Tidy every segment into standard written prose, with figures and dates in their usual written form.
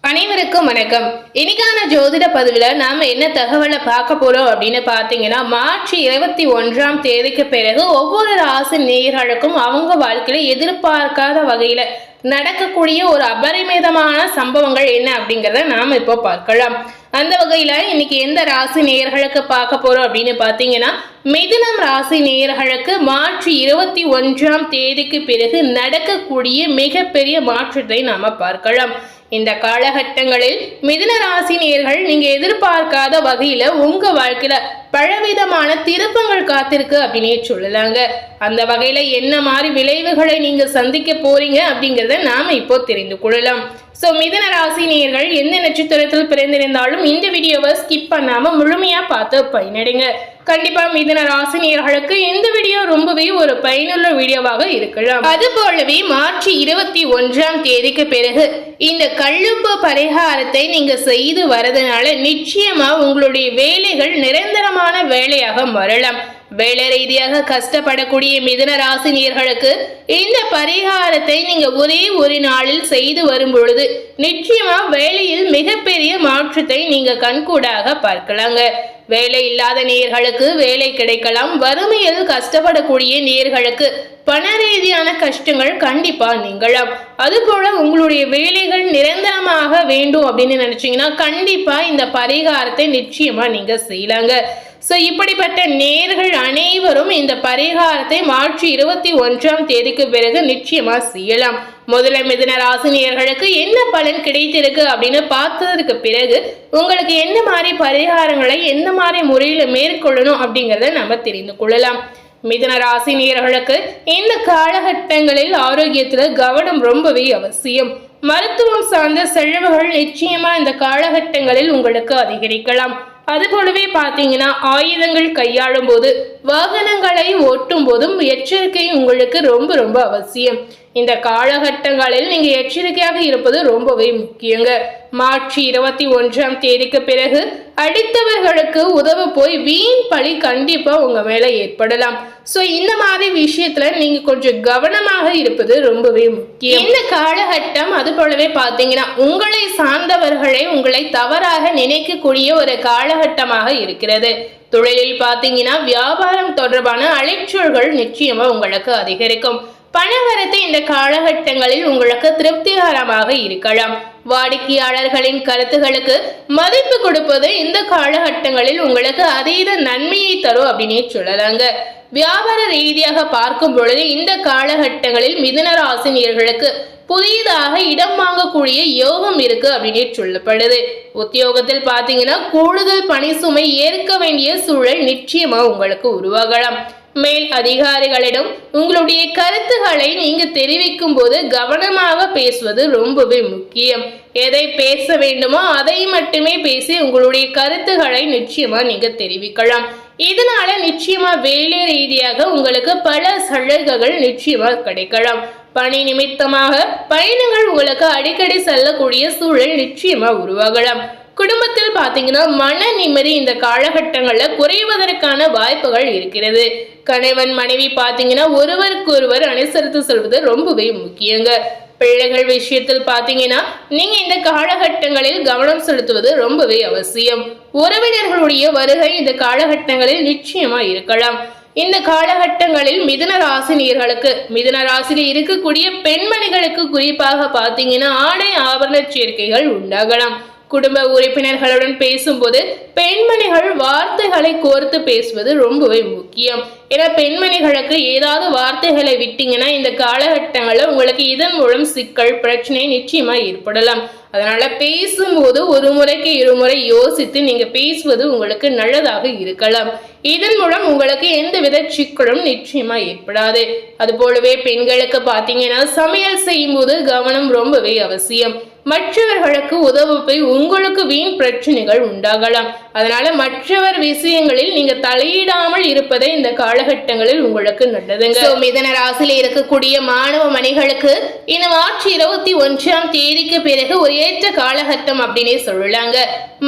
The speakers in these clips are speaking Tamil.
அனைவருக்கும் வணக்கம். இன்னைக்கான ஜோதிட பதிவுல நாம என்ன தகவலை பார்க்க போறோம் அப்படின்னு பாத்தீங்கன்னா, மார்ச் 21ஆம் தேதிக்கு பிறகு ஒவ்வொரு ராசி நேயர்களுக்கும் அவங்க வாழ்க்கையில எதிர்பார்க்காத வகையில நடக்கக்கூடிய ஒரு அபரிமிதமான சம்பவங்கள் என்ன அப்படிங்கறத நாம இப்போ பார்க்கலாம். அந்த வகையில இன்னைக்கு எந்த ராசி நேயர்களுக்கு பார்க்க போறோம் அப்படின்னு பாத்தீங்கன்னா, மிதுனம் ராசி நேயர்களுக்கு மார்ச் 21ஆம் தேதிக்கு பிறகு நடக்கக்கூடிய மிகப்பெரிய மாற்றத்தை நாம பார்க்கலாம். இந்த காலகட்டங்களில் மிதுன ராசி நேயர்கள் நீங்க எதிர்பார்க்காத வகையில உங்க வாழ்க்கையில பலவிதமான திருப்பங்கள் காத்திருக்கு அப்படின்னே சொல்லலாங்க. அந்த வகையில என்ன மாதிரி விளைவுகளை நீங்க சந்திக்க போறீங்க அப்படிங்கறத நாம இப்போ தெரிந்து கொள்ளலாம். மிதுன ராசி நேயர்கள் எந்த நட்சத்திரத்தில் பிறந்திருந்தாலும் இந்த வீடியோவை ஸ்கிப் பண்ணாம முழுமையா பார்த்து பயனடைங்க. கண்டிப்பா மிதுன ராசி நேயர்களுக்கு இந்த வீடியோ ரொம்பவே ஒரு பயனுள்ள வீடியோவாக இருக்கலாம். அது போலவே மார்ச் 21ஆம் தேதிக்கு பிறகு இந்த கல்லுப்பு பரிகாரத்தை நீங்க செய்து வரதுனால நிச்சயமா உங்களுடைய வேலைகள் நிரந்தரமான வேலையாக மாறலாம். வேலை ரீதியாக கஷ்டப்படக்கூடிய மிதுன ராசி நேயர்களுக்கு இந்த பரிகாரத்தை நீங்க ஒரே ஒரு நாளில் செய்து வரும் பொழுது நிச்சயமா வேலையில் மிகப்பெரிய மாற்றத்தை நீங்க கண்கூடாக பார்க்கலாங்க. வேலை இல்லாத நேயர்களுக்கு வேலை கிடைக்கலாம். வறுமையில் கஷ்டப்படக்கூடிய நேயர்களுக்கு பண ரீதியான கஷ்டங்கள் கண்டிப்பா நீங்களாம். அதுபோல உங்களுடைய வேலைகள் நிரந்தரமாக வேண்டும் அப்படின்னு நினைச்சீங்கன்னா கண்டிப்பா இந்த பரிகாரத்தை நிச்சயமா நீங்க செய்யலாங்க. இப்படிப்பட்ட நேயர்கள் அனைவரும் இந்த பரிகாரத்தை மார்ச் 21ஆம் தேதிக்கு பிறகு நிச்சயமா செய்யலாம். முதல்ல மிதுன ராசி நேயர்களுக்கு என்ன பலன் கிடைத்திருக்கு அப்படின்னு பார்த்ததற்கு பிறகு உங்களுக்கு என்ன மாதிரி பரிகாரங்களை எந்த மாதிரி முறையில மேற்கொள்ளணும் அப்படிங்கறத நம்ம தெரிந்து கொள்ளலாம். மிதுன ராசி நேயர்களுக்கு இந்த காலகட்டங்களில் ஆரோக்கியத்துல கவனம் ரொம்பவே அவசியம். மருத்துவம் சார்ந்த செலவுகள் நிச்சயமா இந்த காலகட்டங்களில் உங்களுக்கு அதிகரிக்கலாம். அது போலவே பாத்தீங்கன்னா, ஆயுதங்கள் கையாளும் போது வாகனங்களை ஓட்டும் போதும் எச்சரிக்கை உங்களுக்கு ரொம்ப ரொம்ப அவசியம். இந்த காலகட்டங்களில் நீங்க எச்சரிக்கையாக இருப்பது ரொம்பவே முக்கியங்க. மார்ச் 21ஆம் தேதிக்கு பிறகு அடித்தவர்களுக்கு உதவ போய் வீண் பழி கண்டிப்பா உங்க மேல ஏற்படலாம். இந்த மாதிரி விஷயத்துல நீங்க கொஞ்சம் கவனமாக இருப்பது ரொம்பவே முக்கியம். இந்த காலகட்டம் அது போலவே பாத்தீங்கன்னா, உங்களை சார்ந்தவர்களை உங்களை தவறாக நினைக்கக்கூடிய ஒரு காலகட்டமாக இருக்கிறது. தொழிலில் பாத்தீங்கன்னா, வியாபாரம் தொடர்பான அலைச்சல்கள் நிச்சயமா உங்களுக்கு அதிகரிக்கும். பணவரத்து இந்த காலகட்டங்களில் உங்களுக்கு திருப்திகரமாக இருக்கலாம். வாடிக்கையாளர்களின் கருத்துகளுக்கு மதிப்பு கொடுப்பது இந்த காலகட்டங்களில் உங்களுக்கு அதீத நன்மையை தரும் அப்படின்னே சொல்லலாங்க. வியாபார ரீதியாக பார்க்கும் பொழுது இந்த காலகட்டங்களில் மிதுன ராசி நேயர்களுக்கு புதியதாக இடம் வாங்கக்கூடிய யோகம் இருக்கு அப்படின்னு சொல்லப்படுது. உத்தியோகத்தில் பாத்தீங்கன்னா, கூடுதல் பணி சுமை ஏற்க வேண்டிய சூழல் நிச்சயமா உங்களுக்கு உருவாகலாம். மேல் அதிகாரிகளிடம் உங்களுடைய கருத்துக்களை நீங்க தெரிவிக்கும் போது கவனமாக பேசுவது ரொம்பவே முக்கியம். எதை பேச வேண்டுமோ அதை மட்டுமே பேசி உங்களுடைய கருத்துக்களை நிச்சயமா நீங்க தெரிவிக்கலாம். இதனால நிச்சயமா வேலை ரீதியாக உங்களுக்கு பல சலுகைகள் நிச்சயமா கிடைக்கலாம். பணி நிமித்தமாக பயணங்கள் உங்களுக்கு அடிக்கடி செல்லக்கூடிய சூழல் நிச்சயமா உருவாகலாம். குடும்பத்தில் பாத்தீங்கன்னா, மன நிம்மதி இந்த காலகட்டங்கள்ல குறைவதற்கான வாய்ப்புகள் இருக்கிறது. கணவன் மனைவி பாத்தீங்கன்னா, ஒருவருக்கு ஒருவர் அனுசரித்து செல்வது ரொம்பவே முக்கியங்க. பிள்ளைகள் விஷயத்தில் பாத்தீங்கன்னா, நீங்க இந்த காலகட்டங்களில் கவனம் செலுத்துவது ரொம்பவே அவசியம். உறவினர்களுடைய வருகை இந்த காலகட்டங்களில் நிச்சயமா இருக்கலாம். இந்த காலகட்டங்களில் மிதுன ராசி நேயர்களுக்கு, மிதுன ராசியில் இருக்கக்கூடிய பெண்மணிகளுக்கு குறிப்பாக பாத்தீங்கன்னா, ஆடை ஆபரண சேர்க்கைகள் உண்டாகலாம். குடும்ப உறுப்பினர்களுடன் பேசும்போது பெண்மணிகள் வார்த்தைகளை கோர்த்து பேசுவது ரொம்பவே முக்கியம். ஏன்னா பெண்மணிகளுக்கு ஏதாவது வார்த்தைகளை விட்டீங்கன்னா இந்த காலகட்டங்கள்ல உங்களுக்கு இதன் மூலம் சிக்கல் பிரச்சனை நிச்சயமா ஏற்படலாம். அதனால பேசும்போது ஒரு முறைக்கு இருமுறை யோசித்து நீங்க பேசுவது உங்களுக்கு நல்லதாக இருக்கலாம். இதன் மூலம் உங்களுக்கு எந்தவித சிக்கலும் நிச்சயமா ஏற்படாது. அது போலவே பெண்களுக்கு பாத்தீங்கன்னா, சமையல் செய்யும் போது கவனம் ரொம்பவே அவசியம். மற்றவர்களுக்கு உதவ போய் உங்களுக்கு வீண் பிரச்சனைகள் உண்டாகலாம். அதனால மற்றவர் விஷயங்களில் நீங்க தலையிடாமல் இருப்பதை இந்த காலகட்டங்களில் உங்களுக்கு நல்லதுங்க. மிதுன ராசியில இருக்கக்கூடிய மாணவ மணிகளுக்கு இந்த மார்ச் 21ஆம் தேதிக்கு பிறகு ஒரு ஏற்ற காலகட்டம் அப்படின்னே சொல்லலாங்க.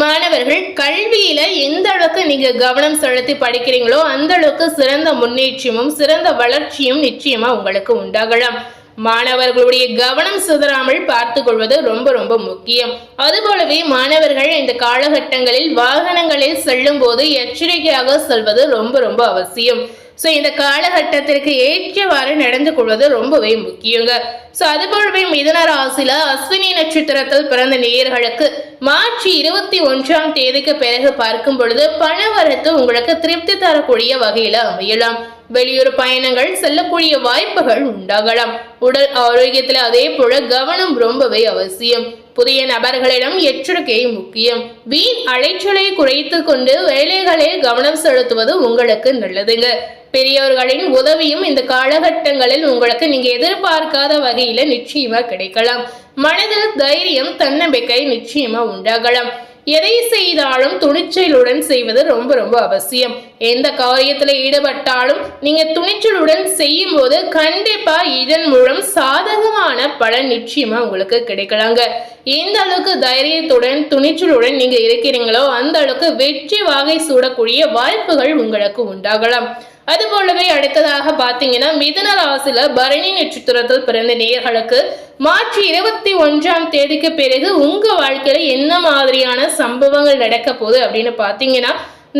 மாணவர்கள் கல்வியில எந்த அளவுக்கு நீங்க கவனம் செலுத்தி படிக்கிறீங்களோ அந்த அளவுக்கு சிறந்த முன்னேற்றமும் சிறந்த வளர்ச்சியும் நிச்சயமா உங்களுக்கு உண்டாகலாம். மாணவர்களுடைய கவனம் சிதறாமல் பார்த்து கொள்வது ரொம்ப ரொம்ப முக்கியம். அதுபோலவே மாணவர்கள் இந்த காலகட்டங்களில் வாகனங்களில் செல்லும் போது எச்சரிக்கையாக செல்வது ரொம்ப ரொம்ப அவசியம். ஸோ இந்த காலகட்டத்திற்கு ஏற்றவாறு நடந்து கொள்வது ரொம்பவே முக்கியங்க. ஸோ அதுபோலவே மிதுன ராசியில அஸ்வினி நட்சத்திரத்தில் பிறந்த நேயர்களுக்கு மார்ச் 21 பிறகு பார்க்கும் பொழுது பணவரத்து உங்களுக்கு திருப்தி தரக்கூடிய வகையில அமையலாம். வெளியூர் பயணங்கள் செல்லக்கூடிய வாய்ப்புகள் உண்டாகலாம். உடல் ஆரோக்கியத்துல அதே போல கவனம் ரொம்பவே அவசியம். புதிய நபர்களிடம் எச்சரிக்கை முக்கியம். வீண் அலைச்சலை குறைத்து கொண்டு வேலைகளில் கவனம் செலுத்துவது உங்களுக்கு நல்லதுங்க. பெரியவர்களின் உதவியும் இந்த காலகட்டங்களில் உங்களுக்கு நீங்க எதிர்பார்க்காத வகையில நிச்சயமா கிடைக்கலாம். மனதில் தைரியம் தன்னம்பிக்கை நிச்சயமா உண்டாகலாம். எதை செய்தாலும் துணிச்சலுடன் செய்வது ரொம்ப ரொம்ப அவசியம். எந்த காரியத்துல ஈடுபட்டாலும் நீங்க துணிச்சலுடன் செய்யும் போது கண்டிப்பா இதன் மூலம் சாதகமான பலன் நிச்சயமா உங்களுக்கு கிடைக்கலாங்க. எந்த அளவுக்கு தைரியத்துடன் துணிச்சலுடன் நீங்க இருக்கிறீங்களோ அந்த அளவுக்கு வெற்றி வாகை சூடக்கூடிய வாய்ப்புகள் உங்களுக்கு உண்டாகலாம். அது போலவே அடுத்ததாக பாத்தீங்கன்னா மிதுன ராசியில பரணி நட்சத்திரத்தில் பிறந்த நேயர்களுக்கு மார்ச் 21 பிறகு உங்க வாழ்க்கையில என்ன மாதிரியான சம்பவங்கள் நடக்க போகுது அப்படின்னு பாத்தீங்கன்னா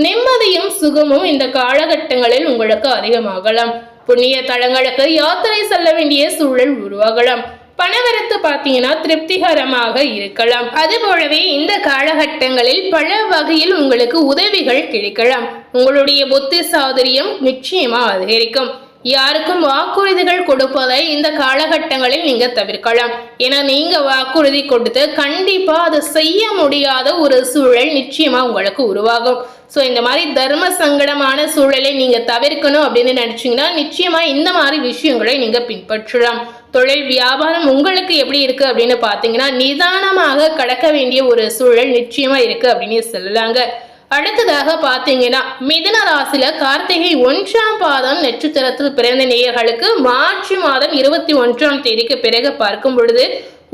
நிம்மதியும் சுகமும் இந்த காலகட்டங்களில் உங்களுக்கு அதிகமாகலாம். புண்ணிய தலங்களுக்கு யாத்திரை செல்ல வேண்டிய சூழல் உருவாகலாம். பணவரத்து பாத்தீங்கன்னா திருப்திகரமாக இருக்கலாம். அது போலவே இந்த காலகட்டங்களில் பல வகையில் உங்களுக்கு உதவிகள் கிடைக்கலாம். உங்களுடைய புத்தி சாதுரியம் நிச்சயமா அதிகரிக்கும். யாருக்கும் வாக்குறுதிகள் கொடுப்பதை இந்த காலகட்டங்களில் நீங்க தவிர்க்கலாம். ஏன்னா நீங்க வாக்குறுதி கொடுத்து கண்டிப்பா அதை செய்ய முடியாத ஒரு சூழல் நிச்சயமா உங்களுக்கு உருவாகும். ஸோ இந்த மாதிரி தர்ம சங்கடமான சூழலை நீங்க தவிர்க்கணும் அப்படின்னு நினைச்சீங்கன்னா நிச்சயமா இந்த மாதிரி விஷயங்களை நீங்க பின்பற்றலாம். தொழில் வியாபாரம் உங்களுக்கு எப்படி இருக்கு அப்படின்னு பாத்தீங்கன்னா நிதானமாக கடக்க வேண்டிய ஒரு சூழல் நிச்சயமா இருக்கு அப்படின்னு சொல்லலாங்க. அடுத்ததாக பாத்தீங்கன்னா மிதுன ராசியில கார்த்திகை 1ஆம் பாதம் நட்சத்திரத்தில் பிறந்த நேயர்களுக்கு மார்ச் மாதம் 21 பிறகு பார்க்கும் பொழுது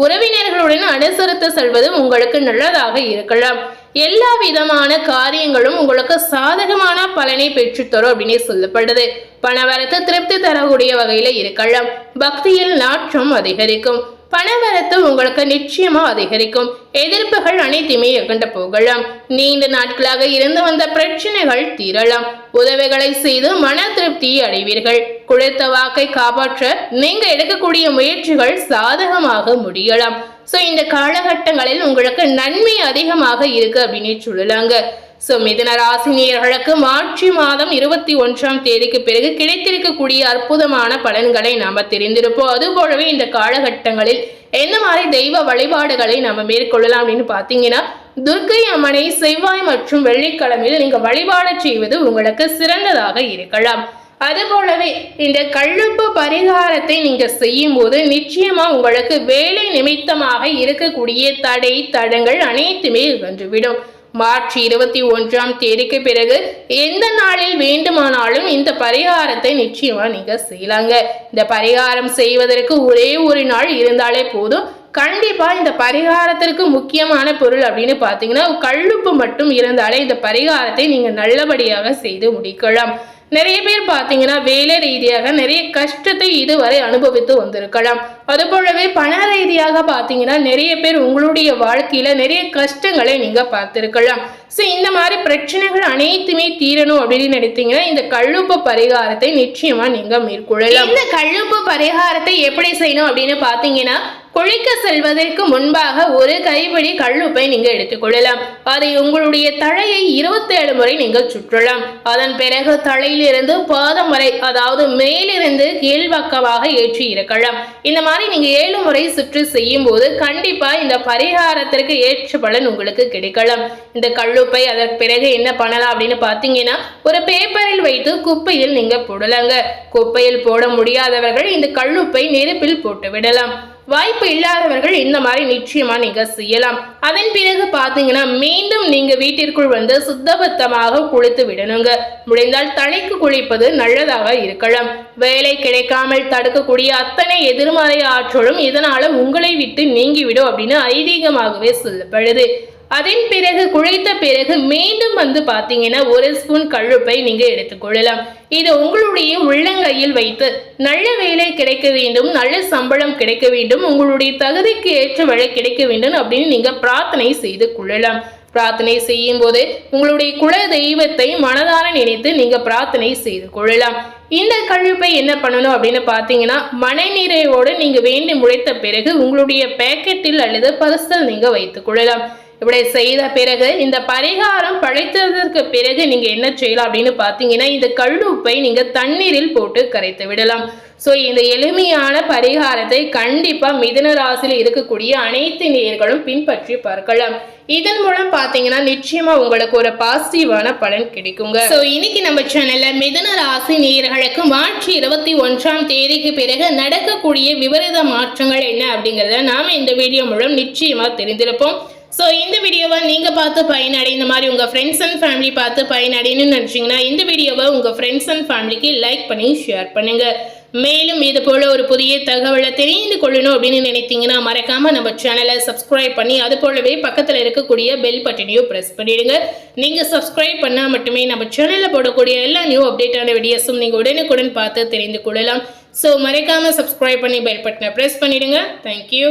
உறவினர்களுடன் அனுசரித்து செல்வது உங்களுக்கு நல்லதாக இருக்கலாம். எல்லா விதமான காரியங்களும் உங்களுக்கு சாதகமான பலனை பெற்றுத்தரும் அப்படின்னு சொல்லப்படுது. பணவரத்து திருப்தி தரக்கூடிய வகையில இருக்கலாம். பக்தியில் நாற்றம் அதிகரிக்கும். பணவரத்து உங்களுக்கு நிச்சயமா அதிகரிக்கும். எதிர்ப்புகள் அனைத்துமே எகண்டு போகலாம். நீண்ட நாட்களாக இருந்து வந்த பிரச்சனைகள் தீரலாம். உதவிகளை செய்து மன திருப்தி அடைவீர்கள். கொடுத்த வாக்கை காப்பாற்ற நீங்க எடுக்கக்கூடிய முயற்சிகள் சாதகமாக முடியலாம். சோ இந்த காலகட்டங்களில் உங்களுக்கு நன்மை அதிகமாக இருக்கு அப்படின்னு சொல்லலாங்க. சோ மிதுன ராசினியர்களுக்கு மார்ச் மாதம் 21 பிறகு கிடைத்திருக்கக்கூடிய அற்புதமான பலன்களை நாம தெரிந்திருப்போம். அது போலவே இந்த காலகட்டங்களில் என்ன மாதிரி தெய்வ வழிபாடுகளை நம்ம மேற்கொள்ளலாம் அப்படின்னு பாத்தீங்கன்னா துர்க்கை அம்மனை செவ்வாய் மற்றும் வெள்ளிக்கிழமையில் நீங்க வழிபாடு செய்வது உங்களுக்கு சிறந்ததாக இருக்கலாம். அது போலவே இந்த கள்ளுப்பு பரிகாரத்தை நீங்க செய்யும் போது நிச்சயமா உங்களுக்கு வேலை நிமித்தமாக இருக்கக்கூடிய தடை தடங்கள் அனைத்துமே வென்றுவிடும். மார்ச் 21 பிறகு எந்த நாளில் வேண்டுமானாலும் இந்த பரிகாரத்தை நிச்சயமா நீங்க செய்யலாங்க. இந்த பரிகாரம் செய்வதற்கு ஒரே ஒரு நாள் இருந்தாலே போதும். கண்டிப்பா இந்த பரிகாரத்திற்கு முக்கியமான பொருள் அப்படின்னு பாத்தீங்கன்னா கள்ளுப்பு மட்டும் இருந்தாலே இந்த பரிகாரத்தை நீங்க நல்லபடியாக செய்து முடிக்கலாம். நிறைய பேர் பாத்தீங்கன்னா வேலை ரீதியாக நிறைய கஷ்டத்தை இதுவரை அனுபவித்து வந்திருக்கலாம். அது போலவே பண ரீதியாக பாத்தீங்கன்னா நிறைய பேர் உங்களுடைய வாழ்க்கையில நிறைய கஷ்டங்களை நீங்க பார்த்திருக்கலாம். சோ இந்த மாதிரி பிரச்சனைகள் அனைத்துமே தீரணும் அப்படின்னு நினைத்தீங்கன்னா இந்த கள்ளுப்பு பரிகாரத்தை நிச்சயமா நீங்க மேற்கொள்ளலாம். இந்த கள்ளுப்பு பரிகாரத்தை எப்படி செய்யணும் அப்படின்னு பாத்தீங்கன்னா குளிக்க செல்வதற்கு முன்பாக ஒரு கைப்பிடி கள்ளுப்பை நீங்க எடுத்துக்கொள்ளலாம். அதை உங்களுடைய தலையை 27 முறை நீங்கள் சுற்றலாம். அதன் பிறகு தலையிலிருந்து பாதம் வரை அதாவது மேலிருந்து கீழ்பக்கமாக ஏற்றி இருக்கலாம். இந்த மாதிரி நீங்க 7 முறை சுற்றி செய்யும் போது கண்டிப்பா இந்த பரிகாரத்திற்கு ஏற்ற பலன் உங்களுக்கு கிடைக்கலாம். இந்த கள்ளுப்பை அதற்கு பிறகு என்ன பண்ணலாம் அப்படின்னு பாத்தீங்கன்னா ஒரு பேப்பரில் வைத்து குப்பையில் நீங்க போடலாங்க. குப்பையில் போட முடியாதவர்கள் இந்த கள்ளுப்பை நெருப்பில் போட்டு விடலாம். வாய்ப்பு இல்லாதவர்கள் இந்த மாதிரி நிச்சயமா நீங்க செய்யலாம். அதன் பிறகு பாத்தீங்கன்னா மீண்டும் நீங்க வீட்டிற்குள் வந்து சுத்தபத்தமாக குளித்து விடணுங்க. முடிந்தால் தலைக்கு குளிப்பது நல்லதாக இருக்கலாம். வேலை கிடைக்காமல் தடுக்கக்கூடிய அத்தனை எதிர்மறை ஆற்றலும் இதனால உங்களை விட்டு நீங்கிவிடும் அப்படின்னு ஐதீகமாகவே சொல்லப்படுது. அதன் பிறகு குழைத்த பிறகு மீண்டும் பாத்தீங்கன்னா 1 ஸ்பூன் கல்லுப்பை நீங்க எடுத்துக்கொள்ளலாம். இது உங்களுடைய உள்ளங்கையில் வைத்து நல்ல வேலை கிடைக்க வேண்டும், நல்ல சம்பளம் கிடைக்க வேண்டும், உங்களுடைய தகுதிக்கு ஏற்ற வேலை கிடைக்க வேண்டும் அப்படின்னு நீங்க பிரார்த்தனை செய்து கொள்ளலாம். பிரார்த்தனை செய்யும் போது உங்களுடைய குல தெய்வத்தை மனதார நினைத்து நீங்க பிரார்த்தனை செய்து கொள்ளலாம். இந்த கல்லுப்பை என்ன பண்ணணும் அப்படின்னு பாத்தீங்கன்னா மனநிறைவோடு நீங்க வேண்டி முடித்த பிறகு உங்களுடைய பேக்கெட்டில் அல்லது பர்ஸில் நீங்க வைத்துக் கொள்ளலாம். இப்படி செய்த பிறகு இந்த பரிகாரம் படைத்ததற்கு பிறகு நீங்க என்ன செய்யலாம் அப்படின்னு பாத்தீங்கன்னா இந்த கல்லுப்பை நீங்க தண்ணீரில் போட்டு கரைத்து விடலாம். ஸோ இந்த எளிமையான பரிகாரத்தை கண்டிப்பா மிதுன ராசியில் இருக்கக்கூடிய அனைத்து நேயர்களும் பின்பற்றி பார்க்கலாம். இதன் மூலம் பாத்தீங்கன்னா நிச்சயமா உங்களுக்கு ஒரு பாசிட்டிவான பலன் கிடைக்குங்க. ஸோ இன்னைக்கு நம்ம சேனல்ல மிதுன ராசி நேயர்களுக்கு மார்ச் 21ஆம் தேதிக்கு பிறகு நடக்கக்கூடிய விபரீத மாற்றங்கள் என்ன அப்படிங்கறத நாம இந்த வீடியோ மூலம் நிச்சயமா தெரிந்திருப்போம். ஸோ இந்த வீடியோவை நீங்கள் பார்த்து பயனடை, இந்த மாதிரி உங்கள் ஃப்ரெண்ட்ஸ் அண்ட் ஃபேமிலி பார்த்து பயனடைன்னு நினச்சிங்கன்னா இந்த வீடியோவை உங்கள் ஃப்ரெண்ட்ஸ் அண்ட் ஃபேமிலிக்கு லைக் பண்ணி ஷேர் பண்ணுங்கள். மேலும் இது போல் ஒரு புதிய தகவலை தெரிந்து கொள்ளணும் அப்படின்னு நினைத்தீங்கன்னா மறக்காமல் நம்ம சேனலை சப்ஸ்கிரைப் பண்ணி அது போலவே பக்கத்தில் இருக்கக்கூடிய பெல் பட்டனையும் ப்ரெஸ் பண்ணிடுங்க. நீங்கள் சப்ஸ்கிரைப் பண்ணால் மட்டுமே நம்ம சேனலில் போடக்கூடிய எல்லா நியூ அப்டேட்டான வீடியோஸும் நீங்கள் உடனுக்குடன் பார்த்து தெரிந்து கொள்ளலாம். ஸோ மறக்காமல் சப்ஸ்கிரைப் பண்ணி பெல் பட்டனை ப்ரெஸ் பண்ணிடுங்க. தேங்க்யூ.